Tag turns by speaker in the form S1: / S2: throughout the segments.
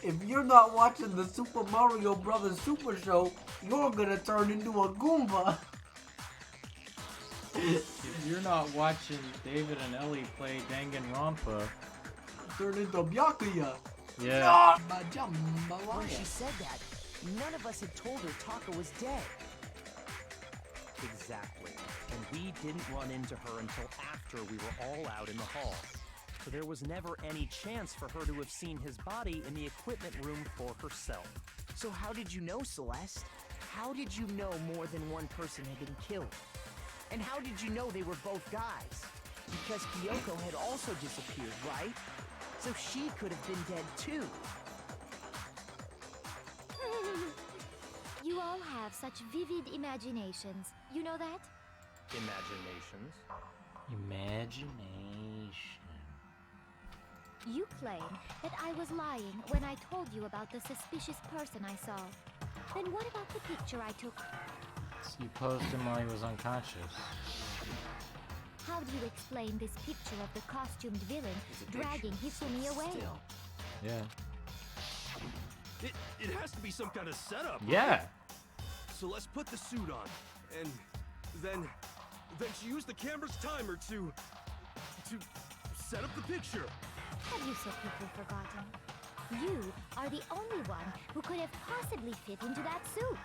S1: If you're not watching the Super Mario Brothers Super Show, you're gonna turn into a Goomba.
S2: If you're not watching David and Ellie play Danganronpa,
S1: Turn into Byakuya.
S2: yeah.
S3: When she said that, none of us had told her Taka was dead. Exactly. And we didn't run into her until after we were all out in the hall. So there was never any chance for her to have seen his body in the equipment room for herself. So how did you know, Celeste? How did you know more than one person had been killed? And how did you know they were both guys? Because Kyoko had also disappeared, right? So she could have been dead too.
S4: You all have such vivid imaginations. You know that?
S3: Imaginations.
S2: Imagination.
S4: You claim that I was lying when I told you about the suspicious person I saw. Then what about the picture I took?
S2: You posed him while he was unconscious.
S4: How do you explain this picture of the costumed villain dragging Hifumi away?
S1: Still.
S2: Yeah.
S5: It has to be some kind of setup.
S2: Yeah.
S5: So let's put the suit on, and then she used the camera's timer to set up the picture.
S4: Have you so quickly forgotten? You are the only one who could have possibly fit into that suit.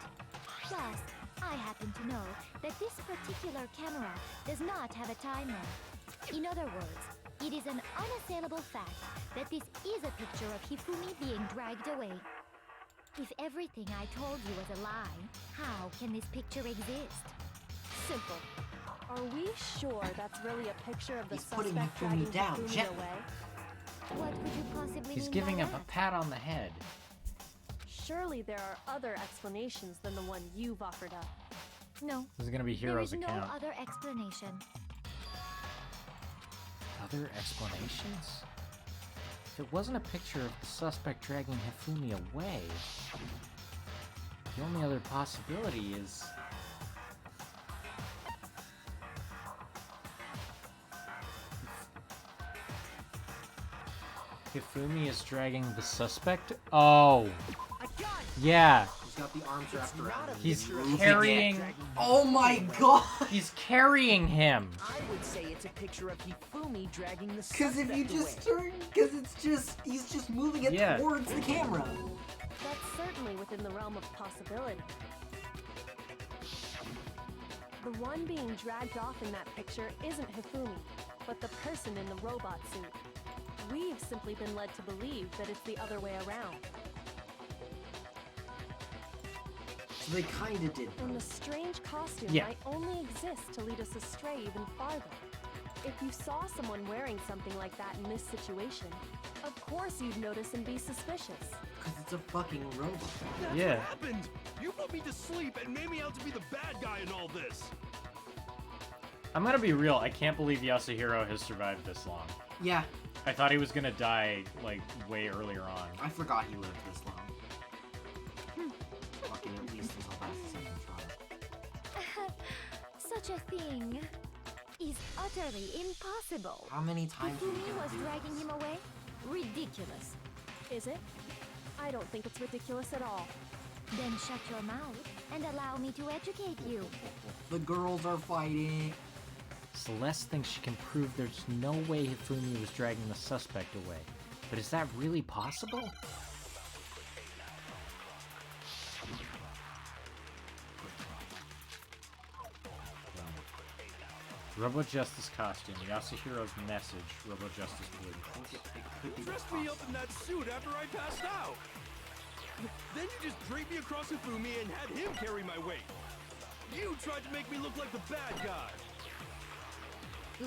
S4: Plus, I happen to know that this particular camera does not have a timer. In other words, it is an unassailable fact that this is a picture of Hifumi being dragged away. If everything I told you was a lie, how can this picture exist?
S6: Simple. Are we sure that's really a picture of the
S1: He's putting
S6: suspect
S1: Hifumi
S6: dragging
S1: down,
S6: Hifumi
S1: gently.
S6: away?
S4: What could you possibly
S2: He's
S4: mean
S2: giving
S4: by
S2: him a
S4: that?
S2: pat on the head.
S6: Surely there are other explanations than the one you've offered up.
S4: No,
S2: This is gonna be
S4: there
S2: Hero's
S4: is no
S2: account.
S4: other explanation.
S2: Other explanations? If it wasn't a picture of the suspect dragging Hifumi away, the only other possibility is... Hifumi is dragging the suspect? Oh!
S3: I got it!
S2: Yeah!
S1: He's got the arms wrapped around him.
S2: He's
S1: moving
S2: carrying...
S1: it. Oh my god!
S2: He's carrying him!
S3: I would say it's a picture of Hifumi dragging the
S1: Because
S3: suspect
S1: if you just
S3: away.
S1: turn, because he's just moving it
S2: Yeah.
S1: towards the camera.
S6: That's certainly within the realm of possibility. The one being dragged off in that picture isn't Hifumi, but the person in the robot suit. We've simply been led to believe that it's the other way around.
S1: So they kinda did.
S6: And the strange costume
S2: Yeah.
S6: might only exist to lead us astray even farther. If you saw someone wearing something like that in this situation, of course you'd notice and be suspicious.
S1: Because it's a fucking robot.
S5: That's
S2: Yeah.
S5: what happened. You put me to sleep and made me out to be the bad guy in all this.
S2: I'm gonna be real, I can't believe Yasuhiro has survived this long.
S1: Yeah,
S2: I thought he was gonna die, like, way earlier on.
S1: I forgot he lived this long. Fucking at least until past the second trial.
S4: Such a thing is utterly impossible.
S1: How many times are you
S4: Hifumi
S1: gonna
S4: was
S1: do
S4: dragging
S1: this?
S4: him away? Ridiculous.
S6: Is it? I don't think it's ridiculous at all.
S4: Then shut your mouth and allow me to educate you.
S1: The girls are fighting.
S2: Celeste thinks she can prove there's no way Hifumi was dragging the suspect away. But is that really possible? Robo Justice costume, Yasuhiro's message, Robo Justice blue.
S5: You dressed me up in that suit after I passed out. Then you just draped me across Hifumi and had him carry my weight. You tried to make me look like the bad guy.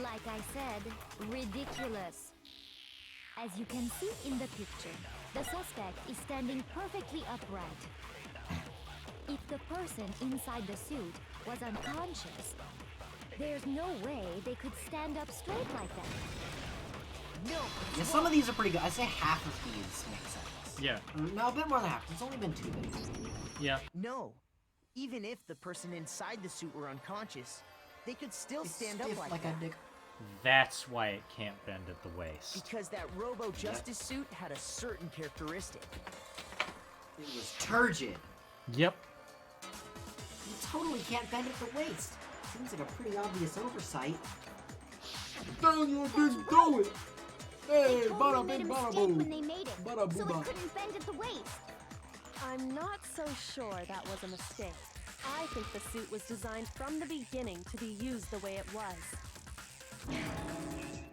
S4: Like I said, ridiculous. As you can see in the picture, the suspect is standing perfectly upright. If the person inside the suit was unconscious, there's no way they could stand up straight like that.
S3: No!
S1: Yeah, some of these are pretty good. I'd say half of these make sense.
S2: Yeah.
S1: No, a bit more than half. It's only been 2 days.
S2: Yeah.
S3: No. Even if the person inside the suit were unconscious, they could still
S1: It's
S3: stand up
S1: stiff
S3: like
S1: like
S3: that.
S1: a dick.
S2: That's why it can't bend at the waist.
S3: Because that Robo Justice suit had a certain characteristic.
S1: It was turgid.
S2: Yep.
S1: You totally can't bend at the waist. Seems like a pretty obvious oversight. Daniel didn't do it! Hey,
S4: They
S1: bada
S4: totally made
S1: bing,
S4: a
S1: bada
S4: mistake
S1: boom.
S4: when they made it,
S1: Bada
S4: so
S1: booba.
S4: it couldn't bend at the waist.
S6: I'm not so sure that was a mistake. I think the suit was designed from the beginning to be used the way it was.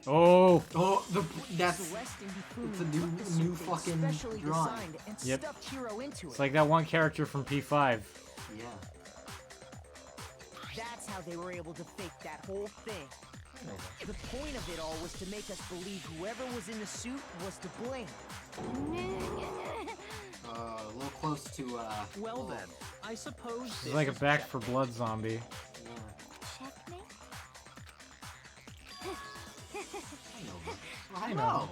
S2: Oh.
S1: Oh, that's
S3: Celeste and Hifumi
S1: it's a
S3: took the
S1: new
S3: suit they
S1: fucking
S3: specially
S1: drawing.
S3: designed and
S2: Yep.
S3: stuffed Hero into
S2: It's
S3: it.
S2: like that one character from P5.
S1: yeah.
S3: That's how they were able to fake that whole thing. The point of it all was to make us believe whoever was in the suit was to blame.
S1: A little close to
S3: Well then, I suppose
S2: It's
S3: this
S2: like a
S3: is
S2: back
S3: check.
S2: for blood zombie.
S1: yeah.
S4: Checkmate?
S1: I know. Well,
S2: I
S1: I
S2: know.
S1: know.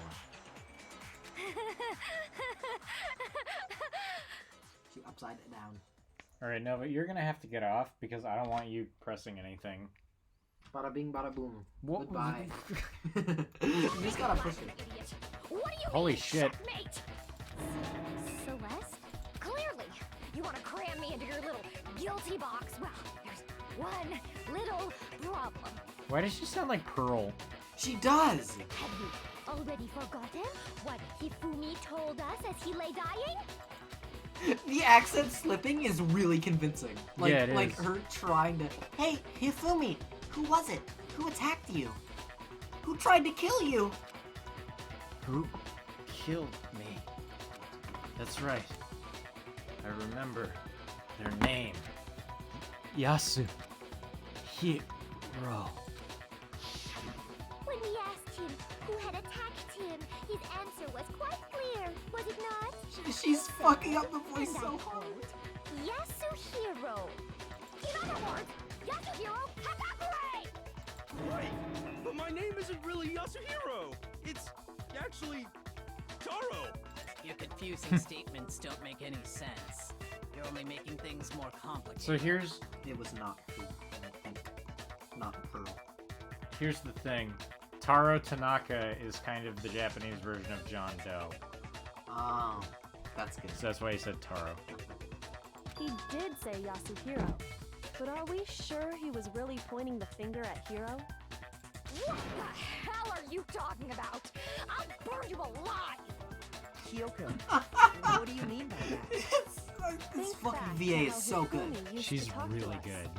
S1: She upside it down.
S2: Alright, no, but you're gonna have to get off because I don't want you pressing anything.
S1: Bada bing, bada boom.
S2: What-
S1: Goodbye. You just gotta push it.
S4: What do you
S2: Holy
S4: mean,
S2: shit.
S4: checkmate? Celeste? Clearly, you want to cram me into your little guilty box. Well, there's one little problem.
S2: Why does she sound like Pearl?
S1: She does!
S4: Have you already forgotten what Hifumi told us as he lay dying?
S1: The accent slipping is really convincing. Like,
S2: Yeah, it
S1: like
S2: is.
S1: her trying to. Hey, Hifumi, who was it? Who attacked you? Who tried to kill you?
S2: Who killed me? That's right. I remember their name. Yasu. Hiro.
S4: When we asked him who had attacked him, his answer was quite clear, was it not?
S1: She's fucking up the voice
S4: And I
S1: so hard.
S4: quote, Yasuhiro. In other words, Yasuhiro Hagakure!
S5: Right. But my name isn't really Yasuhiro. It's actually Taro.
S7: Your confusing statements don't make any sense. You're only making things more complicated.
S2: So here's
S1: It was not who, I don't think. Not Pearl.
S2: here's the thing. Taro Tanaka is kind of the Japanese version of John Doe.
S1: Oh, that's good.
S2: So that's why he said Taro.
S6: He did say Yasuhiro, but are we sure he was really pointing the finger at Hiro?
S4: What the hell are you talking about? I'll burn you alive!
S3: Kyoko, what do you mean by that?
S1: This
S6: Think
S1: fucking
S6: back
S1: VA
S6: to
S1: is
S6: how
S1: so good.
S6: Hifumi used
S2: She's
S6: to talk to
S2: really
S6: us.
S2: good.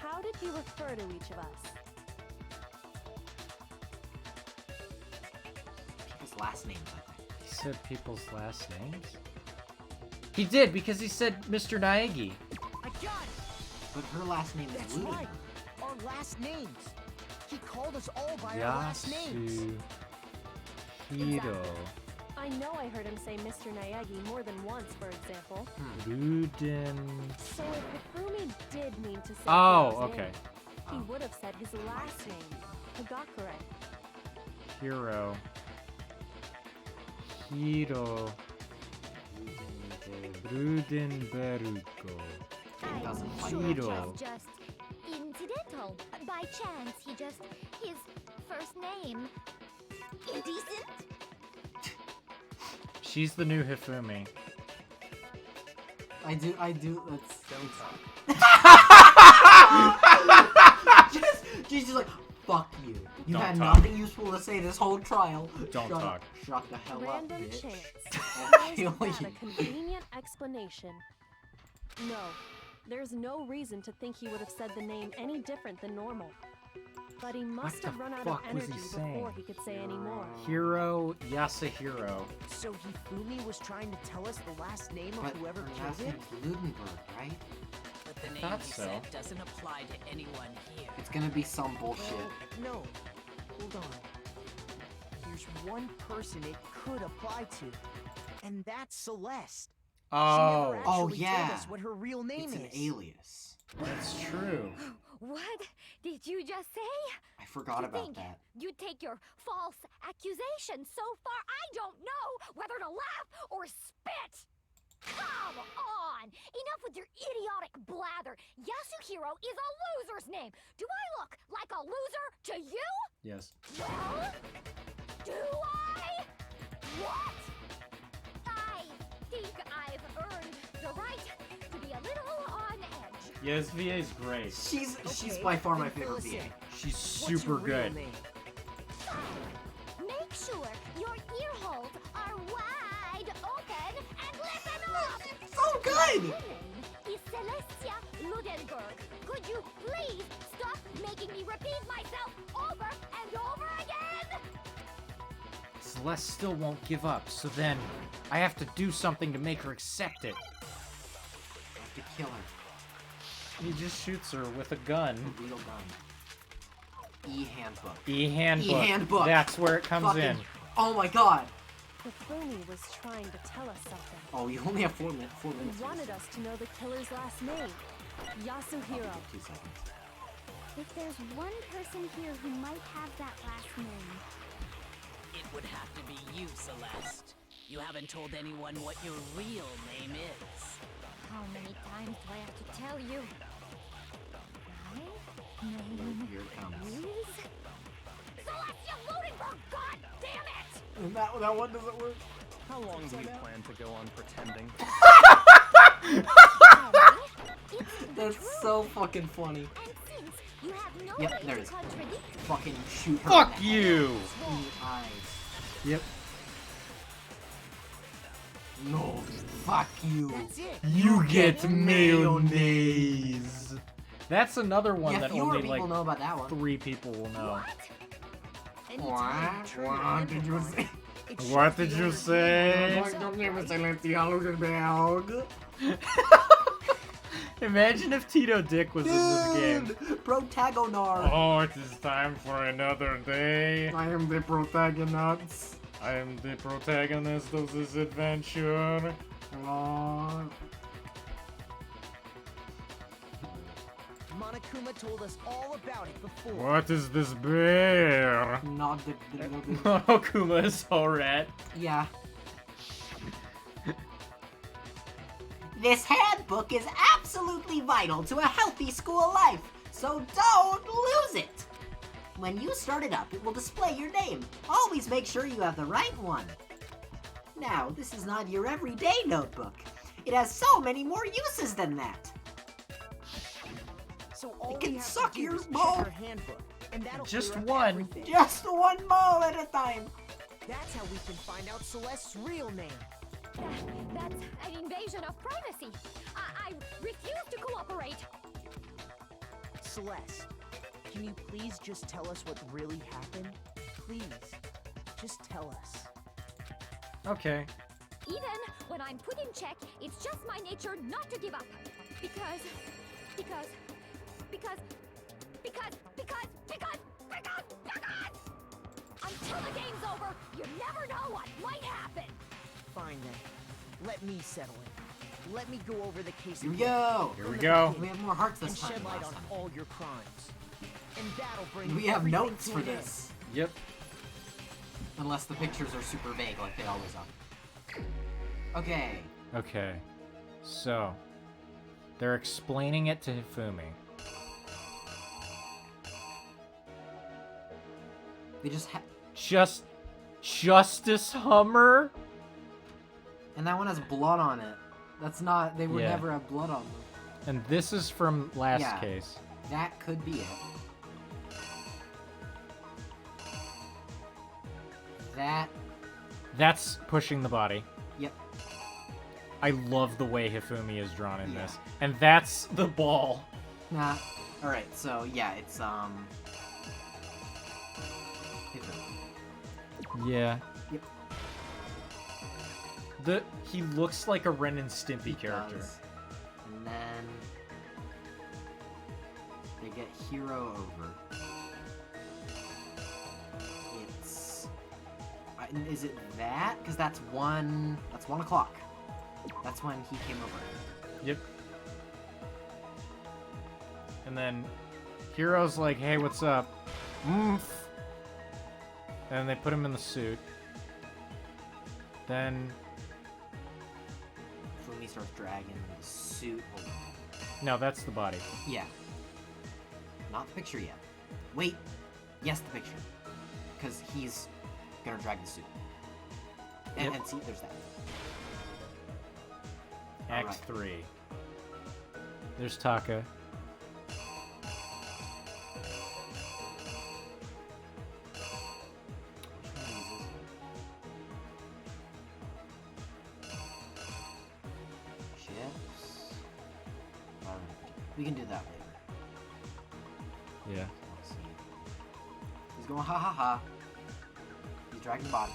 S6: How did he refer to each of us?
S1: People's last names, I think.
S2: He said people's last names? He did, because he said Mr. Naegi.
S3: I got it!
S1: But her last name is
S3: That's
S1: Ludenberg.
S3: right. Our last names. He called us all by our last names.
S2: Hiro.
S6: I know I heard him say Mr. Naegi more than once, for example.
S2: Ruden.
S6: So if Hifumi did mean to say
S2: Oh,
S6: Hiro's
S2: okay.
S6: name, he would have said his last name, Hagakure.
S2: Hiro. Hiro. Rudenbergo.
S1: Doesn't
S4: I'm
S1: like
S4: sure
S2: Hiro.
S4: it was just incidental. By chance, his first name. Indecent?
S2: She's the new Hifumi.
S1: I do, that's...
S3: Don't talk.
S1: She's just like, fuck you. You
S2: Don't
S1: had
S2: talk.
S1: nothing useful to say this whole trial.
S2: Don't
S1: Shut
S2: talk.
S1: Up. Shut the hell
S6: Random
S1: up, bitch.
S6: chance.
S1: I'll kill
S6: Isn't that
S1: you.
S6: a convenient explanation? No, there's no reason to think he would have said the name any different than normal. But he must
S2: the
S6: have run out of
S2: fuck was he
S6: energy
S2: saying?
S6: before he could say any more.
S2: Hiro Yasuhiro.
S3: So Hifumi was trying to tell us the last name of
S1: But
S3: whoever
S1: her
S3: killed
S1: last
S3: him?
S1: name's Ludenberg, right?
S7: But the name
S2: thought
S7: he
S2: so.
S7: said doesn't apply to anyone here.
S1: It's gonna be some bullshit.
S3: No. Hold on. There's one person it could apply to, and that's Celeste. She
S2: Oh,
S3: never
S1: Oh,
S3: actually
S1: yeah.
S3: told us what her real name
S1: It's
S3: is.
S1: an alias.
S2: that's true.
S4: What did you just say?
S1: I forgot
S4: To
S1: about
S4: think
S1: that.
S4: You take your false accusation so far, I don't know whether to laugh or spit. Come on! Enough with your idiotic blather. Yasuhiro is a loser's name. Do I look like a loser to you?
S2: Yes.
S4: Well, do I? What? I think I've earned
S2: Yeah, this VA's great.
S1: She's
S3: Okay,
S1: by far my
S3: then fill
S1: favorite
S3: us
S1: VA.
S3: in.
S2: She's
S3: What's your
S2: super
S3: real
S2: good.
S3: name?
S4: Make sure your ear holes are wide open and listen up!
S1: So good!
S4: My name is Celestia Ludenberg. Could you please stop making me repeat myself over and over again?
S2: Celeste still won't give up, so then I have to do something to make her accept it.
S1: I have to kill her.
S2: He just shoots her with a gun.
S1: A real gun. E-handbook.
S2: E-handbook.
S1: E-handbook.
S2: That's where it comes
S1: Fucking-
S2: in.
S1: Oh my god!
S6: Hifumi was trying to tell us something.
S1: Oh, you only have 4 minutes. 4
S6: He
S1: minutes.
S6: wanted us to know the killer's last name. Yasuhiro.
S1: 2 seconds.
S4: If there's one person here who might have that last name,
S7: It would have to be you, Celeste. You haven't told anyone what your real name is.
S4: how many times do I have to tell you? My name
S1: Here it comes.
S4: is Celestia Ludenberg. God damn it!
S1: That one doesn't work.
S3: How long do you plan to go on pretending?
S4: It's the
S1: That's
S4: truth.
S1: so fucking funny.
S4: And since you have no
S1: Yep,
S4: way
S1: there
S4: to
S1: it is.
S4: contradict
S1: Fucking shoot her
S2: Fuck
S1: in the
S2: you!
S1: in the eyes.
S2: Yep.
S1: No, fuck you.
S3: That's it.
S2: You get
S1: mayonnaise.
S2: mayonnaise. That's another one
S1: Yeah,
S2: that
S1: fewer
S2: only
S1: people
S2: like
S1: know about that one.
S2: 3 people will know.
S3: Anytime
S1: What?
S3: you turn your
S1: What did you
S3: handbook
S1: say?
S3: on, it
S2: What
S3: shows
S2: did
S3: the
S2: you
S3: owner's
S2: say?
S3: name.
S2: Imagine if Tito Dick was in this game.
S1: Dude, protagonar.
S2: Oh, it is time for another day.
S1: I am the protagonist.
S2: I am the protagonist of this adventure.
S1: Oh.
S3: Monokuma told us all about it before.
S2: What is this bear?
S1: Not the.
S2: Monokuma is all rat.
S1: Yeah. This handbook is absolutely vital to a healthy school life, so don't lose it! When you start it up, it will display your name. Always make sure you have the right one. Now, this is not your everyday notebook. It has so many more uses than that.
S3: So all
S1: It can
S3: we have
S1: suck
S3: to do
S1: your
S3: is check
S1: ball.
S3: our handbook, and that'll
S2: Just
S3: clear up
S2: one.
S3: everything.
S1: Just one mole at a time.
S3: That's how we can find out Celeste's real name.
S4: That's an invasion of privacy. I refuse to cooperate.
S3: Celeste, can you please just tell us what really happened? Please, just tell us.
S2: Okay.
S4: Even when I'm put in check, it's just my nature not to give up. Because until the game's over, you never know what might happen.
S3: Fine then. Let me settle it. Let me go over the case
S1: Here we
S3: again
S1: go.
S2: Here
S3: from
S2: we
S3: the
S2: go.
S3: beginning
S1: We have more hearts
S3: and
S1: this time
S3: shed
S1: than
S3: light
S1: last
S3: on
S1: time.
S3: all your crimes. And that'll bring
S1: We have
S3: everything
S1: notes
S3: to
S1: for
S3: an end.
S1: this.
S2: Yep.
S1: Unless the pictures are super vague like they always are. Okay.
S2: Okay. So, they're explaining it to Hifumi.
S1: They just
S2: Justice Hummer?
S1: and that one has blood on it. That's not. They would
S2: Yeah.
S1: never have blood on them.
S2: And this is from last
S1: Yeah.
S2: case.
S1: That could be it. That.
S2: That's pushing the body.
S1: Yep.
S2: I love the way Hifumi is drawn in
S1: Yeah.
S2: this. And that's the ball.
S1: Nah. All right. So yeah, it's
S2: Yeah.
S1: Yep.
S2: He looks like a Ren and Stimpy
S1: He
S2: character.
S1: does. And then they get Hero over. It's. Is it that? Because that's 1. That's 1 o'clock. That's when he came over.
S2: Yep. And then Hero's like, hey, what's up? Oomph. And they put him in the suit. Then,
S1: Fumi starts dragging the suit over.
S2: no, that's the body.
S1: Yeah. Not the picture yet. Wait. Yes, the picture. Because he's gonna drag the suit. And,
S2: Yep.
S1: and see, there's that.
S2: Act
S1: Alright.
S2: 3. There's Taka.
S1: Chips. We can do that later.
S2: Yeah.
S1: Let's see. He's going ha ha ha. He's dragging the body.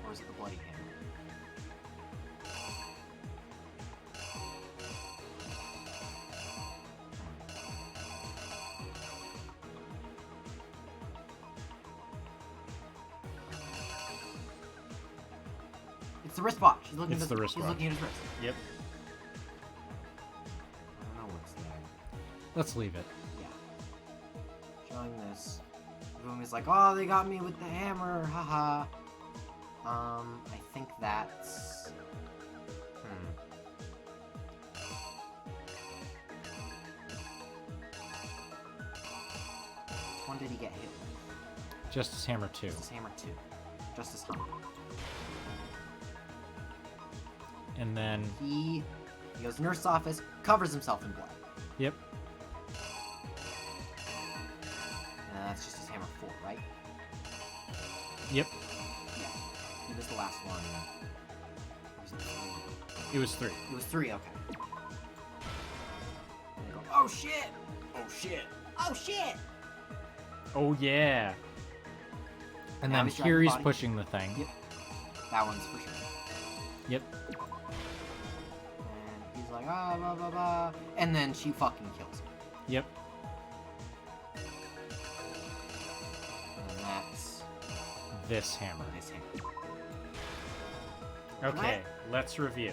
S1: Or is it the bloody hammer? It's the wristwatch. He's looking
S2: It's
S1: at
S2: the
S1: He's
S2: wristwatch.
S1: looking at his wrist.
S2: Yep.
S1: I don't know what's there.
S2: Let's leave it.
S1: Yeah. Showing this. Fumi's like, oh, they got me with the hammer, haha. I think that's... Which one did he get hit with?
S2: Justice Hammer 2.
S1: Justice Hammer 2. Justice Hammer.
S2: And then...
S1: He goes to the nurse's office, covers himself in blood.
S2: Yep.
S1: And that's Justice Hammer 4, right?
S2: Yep.
S1: Yeah. He was the last one. Or was it 3?
S2: It was 3.
S1: It was 3, okay. And they go, oh shit! Oh shit! Oh shit!
S2: Oh, yeah. And
S1: Now
S2: then
S1: he's dragging
S2: Kiri's
S1: body.
S2: pushing the thing.
S1: Yep. That one's for sure.
S2: Yep.
S1: And he's like, ah, blah, blah, blah. And then she fucking kills him.
S2: Yep.
S1: And that's
S2: This hammer.
S1: this hammer.
S2: Okay, let's review.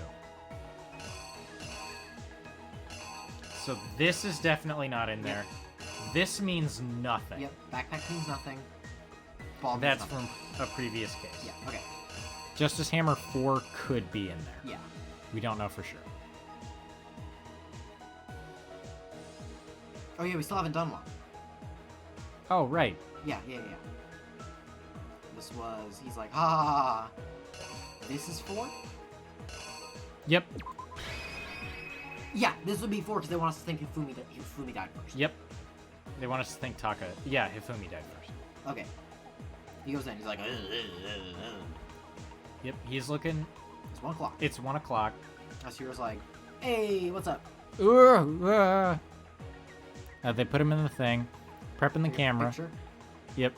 S2: So this is definitely not in there. This means nothing.
S1: Yep, backpack means nothing. Ball means
S2: That's
S1: nothing.
S2: from a previous case.
S1: Yeah, okay.
S2: Justice Hammer 4 could be in there.
S1: Yeah.
S2: We don't know for sure.
S1: Oh yeah, we still haven't done one.
S2: Oh, right.
S1: Yeah. This was, he's like, ha ha ha. This is 4?
S2: Yep.
S1: Yeah, this would be 4 because they want us to think Hifumi died first.
S2: Yep. They want us to think Taka. Yeah, Hifumi died first.
S1: Okay. He goes in, he's like,
S2: Yep, he's looking.
S1: It's 1 o'clock.
S2: It's 1 o'clock.
S1: Asira's like, hey, what's up?
S2: They put him in the thing, prepping the camera.
S1: Picture?
S2: Yep.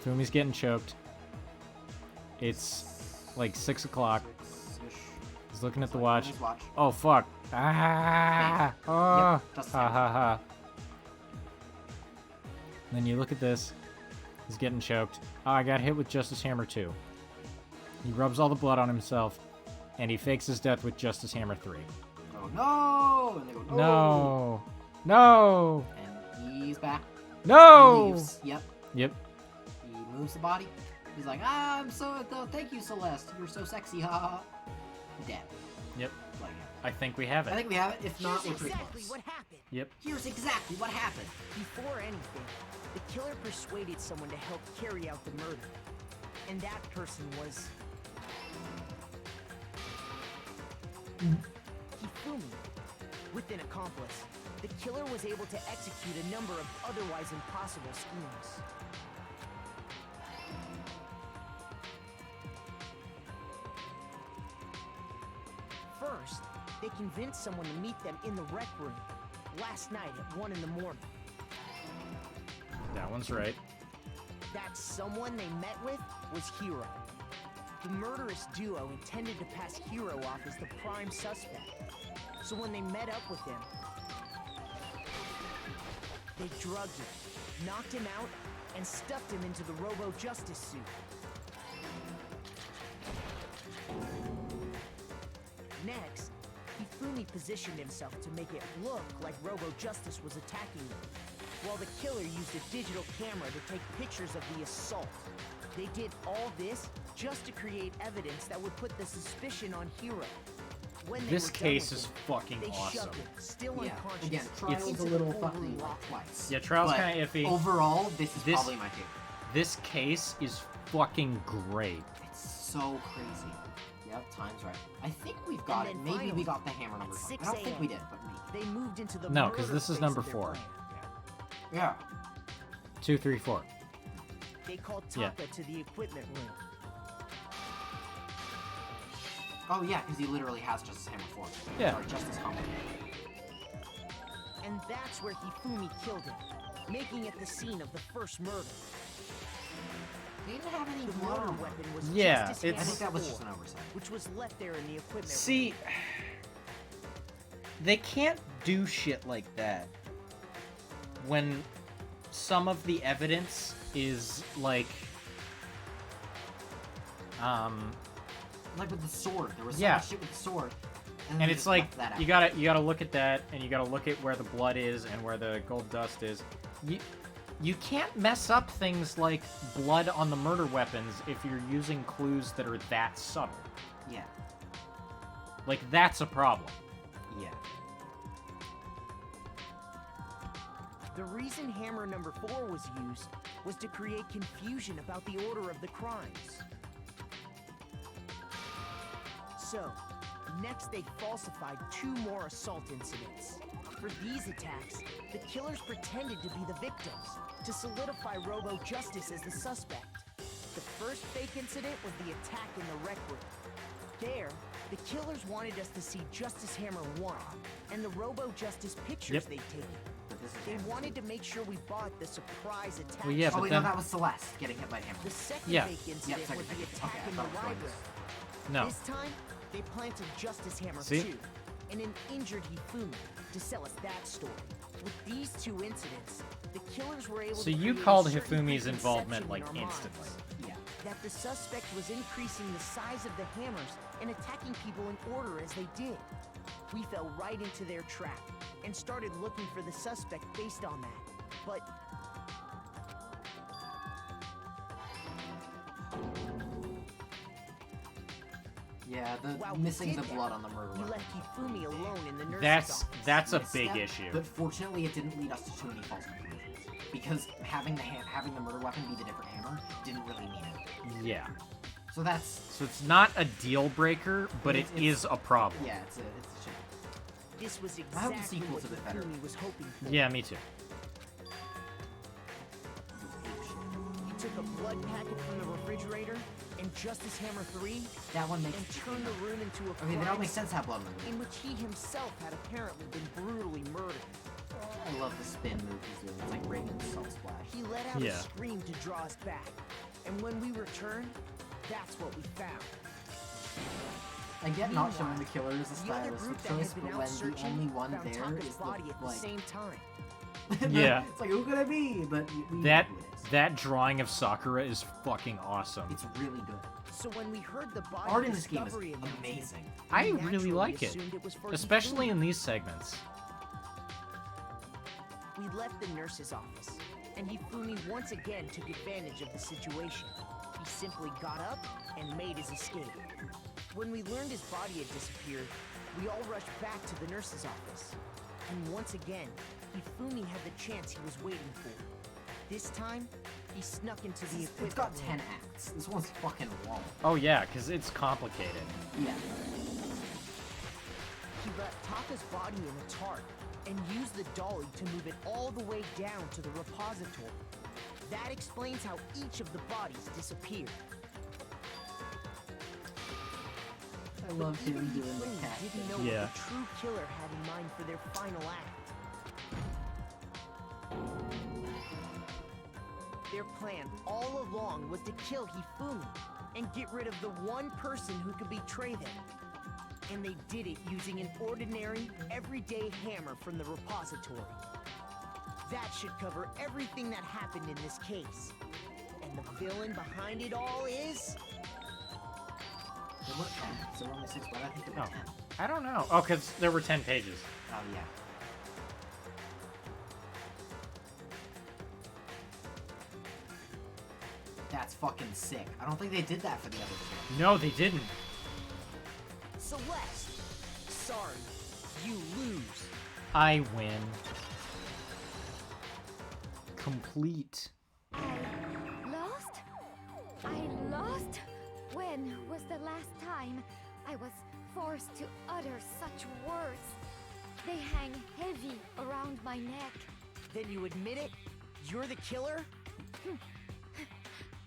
S2: Fumi's getting choked. It's like 6 o'clock.
S1: 6-ish.
S2: He's looking at the
S1: Like,
S2: watch.
S1: his watch.
S2: Oh, fuck. Ah! Oh!
S1: Yep, Justice
S2: Ha
S1: Hammer.
S2: ha ha. Then you look at this. He's getting choked. Oh, I got hit with Justice Hammer 2. He rubs all the blood on himself, and he fakes his death with Justice Hammer 3.
S1: Oh no! And they go,
S2: No! No!
S1: And he's back.
S2: No!
S1: He leaves. Yep.
S2: Yep.
S1: He moves the body. He's like, ah, I'm so, thank you, Celeste. You're so sexy, ha. Dead.
S2: Yep.
S1: Like,
S2: I think we have
S1: I
S2: it.
S1: think we have it. If not,
S7: Here's
S1: we're pretty
S7: exactly
S1: close.
S7: what happened.
S2: Yep.
S1: Here's exactly what happened.
S7: Before anything, the killer persuaded someone to help carry out the murder. And that person was... Hifumi. With an accomplice, the killer was able to execute a number of otherwise impossible schemes. First, they convinced someone to meet them in the rec room last night at 1 in the morning.
S2: That one's right.
S7: That someone they met with was Hiro. The murderous duo intended to pass Hiro off as the prime suspect. So when they met up with him, they drugged him, knocked him out, and stuffed him into the Robo-Justice suit. Next, Hifumi positioned himself to make it look like Robo-Justice was attacking them, while the killer used a digital camera to take pictures of the assault. They did all this just to create evidence that would put the suspicion on Hiro. When they
S2: This
S7: were done
S2: case
S7: with
S2: is
S7: him,
S2: fucking
S7: they
S2: awesome.
S7: shoved him, still
S1: Yeah.
S7: unconscious,
S1: Again, trial's
S7: into
S1: a
S7: the
S1: little
S7: pool
S1: fucking
S7: room.
S1: like twice.
S2: Yeah, trial's
S1: But
S2: kind of iffy.
S1: Overall, this is
S2: This-
S1: probably my favorite.
S2: This case is fucking great.
S1: It's so crazy. Yep, time's right. I think we've got it.
S7: then
S1: Maybe we
S7: finally,
S1: got the hammer number
S7: at
S1: 5.
S7: 6
S1: I don't think we
S7: a.m.,
S1: did, but maybe.
S7: They moved into the
S2: No, 'cause
S7: murder
S2: this is
S7: phase
S2: number
S7: of their
S2: 4.
S7: plan.
S1: Yeah.
S2: 2, 3, 4.
S7: They called
S2: Yeah.
S7: Taka to the equipment room.
S1: Oh yeah, because he literally has Justice Hammer 4.
S2: Yeah.
S1: Sorry, Justice Hammer.
S7: And that's where Hifumi killed him, making it the scene of the first murder.
S1: They didn't have any
S7: The
S1: blood
S7: murder
S1: on them.
S7: weapon was
S2: Yeah,
S7: Justice
S2: it's-
S1: I think that was
S7: Hammer
S1: just
S7: 4,
S1: an oversight.
S7: which was left there in the equipment room.
S2: See, they can't do shit like that when some of the evidence is like,
S1: Like with the sword, there was so
S2: Yeah.
S1: much shit with the sword.
S2: and
S1: they
S2: it's
S1: just
S2: like
S1: left that out.
S2: you gotta look at that, and you gotta look at where the blood is and where the gold dust is. You can't mess up things like blood on the murder weapons if you're using clues that are that subtle.
S1: Yeah.
S2: Like, that's a problem.
S1: Yeah.
S7: The reason hammer number 4 was used was to create confusion about the order of the crimes. So, next they falsified 2 more assault incidents. For these attacks, the killers pretended to be the victims to solidify Robo Justice as the suspect. The first fake incident was the attack in the rec room. There, the killers wanted us to see Justice Hammer 1 and the Robo Justice pictures
S2: Yep.
S7: they'd taken.
S1: But this is
S7: They
S1: Hammer
S7: wanted
S1: 2.
S7: to make sure we bought the surprise attack.
S2: Well, yeah,
S1: Oh
S2: but
S1: wait,
S2: then
S1: no, that was Celeste getting hit by Hammer.
S7: The second
S2: Yeah.
S7: fake incident
S1: second
S7: was the
S1: fake.
S7: attack
S1: Okay, I
S7: in the
S1: thought it was going
S7: library.
S2: no.
S7: This time, they planted Justice Hammer
S2: See?
S7: 2 and an injured Hifumi to sell us that story. With these 2 incidents, the killers were able
S2: So
S7: to
S2: you
S7: create a
S2: called
S7: certain
S2: Hifumi's involvement,
S7: preconception
S2: like,
S7: in our minds
S2: instantly.
S1: Yeah.
S7: that the suspect was increasing the size of the hammers and attacking people in order as they did. We fell right into their trap and started looking for the suspect based on that. But
S1: Yeah, the
S7: while we
S1: missing
S7: did
S1: the
S7: that,
S1: blood on the murder
S7: we
S1: weapon.
S7: left Hifumi alone in the nurse's office.
S2: That's a big
S1: Misstep,
S2: issue.
S1: But fortunately, it didn't lead us to too many false conclusions. Because having the murder weapon be the different hammer didn't really mean anything.
S2: Yeah.
S1: So that's
S2: So it's not a deal breaker, but it
S1: It's-
S2: is a problem.
S1: yeah, it's a shame.
S7: This was
S1: I hope the
S7: exactly
S1: sequel's
S7: what
S1: a bit better.
S7: Hifumi was hoping for.
S2: Yeah, me too.
S7: He took a blood packet from the refrigerator and Justice Hammer 3
S1: That one makes
S7: and turned the room into a
S1: Okay, they don't
S7: crime
S1: make sense to have blood on them.
S7: in which he himself had apparently been brutally murdered.
S1: I love the spin move he's doing. It's like Reagan's salt splash.
S7: He let out
S2: Yeah.
S7: a scream to draw us back. And when we returned, that's what we found.
S1: I get not showing the killer as a
S7: The other
S1: stylistic
S7: group that
S1: choice,
S7: had
S1: but
S7: been
S1: when
S7: out
S1: the only
S7: searching
S1: one
S7: found
S1: there
S7: Taka's
S1: is
S7: body
S1: the,
S7: at the
S1: like...
S7: same time.
S2: Yeah.
S1: It's like, who could it be? But we
S2: That
S1: know who it is.
S2: that drawing of Sakura is fucking awesome.
S1: It's really good.
S7: So when we heard the body
S1: Art in this game is
S7: discovery announcement,
S1: amazing.
S7: we
S2: I really
S7: naturally
S2: like it,
S7: assumed was for
S2: especially
S7: Hifumi.
S2: in these segments.
S7: We left the nurse's office, and Hifumi once again took advantage of the situation. He simply got up and made his escape. When we learned his body had disappeared, we all rushed back to the nurse's office. And once again, Hifumi had the chance he was waiting for. This time, he snuck into the equipment
S1: It's got
S7: room.
S1: 10 acts. This one's fucking long.
S2: Oh yeah, because it's complicated.
S1: Yeah.
S7: He left Taka's body in a tarp and used the dolly to move it all the way down to the repository. That explains how each of the bodies disappeared.
S1: I love him
S7: Even
S1: doing the
S7: Hifumi
S1: cat
S7: didn't
S1: thing.
S7: know
S2: Yeah.
S7: what the true killer had in mind for their final act. Their plan all along was to kill Hifumi and get rid of the one person who could betray them. And they did it using an ordinary, everyday hammer from the repository. That should cover everything that happened in this case. And the villain behind it all is...
S1: There were 10, so we're only 6, but I think there were
S2: Oh.
S1: 10.
S2: I don't know. Oh, because there were 10 pages.
S1: Oh, yeah. That's fucking sick. I don't think they did that for the other two.
S2: No, they didn't.
S7: Celeste. Sorry, you lose.
S2: I win. Complete.
S4: I lost? I lost? When was the last time I was forced to utter such words. They hang heavy around my neck.
S7: Then you admit it? You're the killer?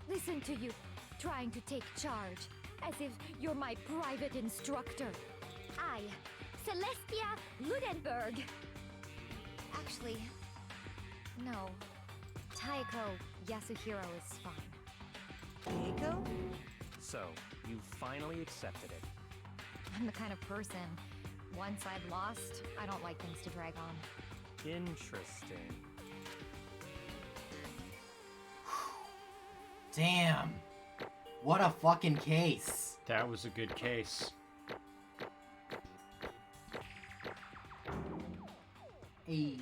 S4: Listen to you, trying to take charge, as if you're my private instructor. I, Celestia Ludenberg. Actually, no. Taiko Yasuhiro is fine.
S7: Eiko?
S3: So, you finally accepted it.
S4: I'm the kind of person, once I've lost, I don't like things to drag on.
S3: Interesting.
S1: Damn. What a fucking case.
S2: That was a good case.
S1: Hey.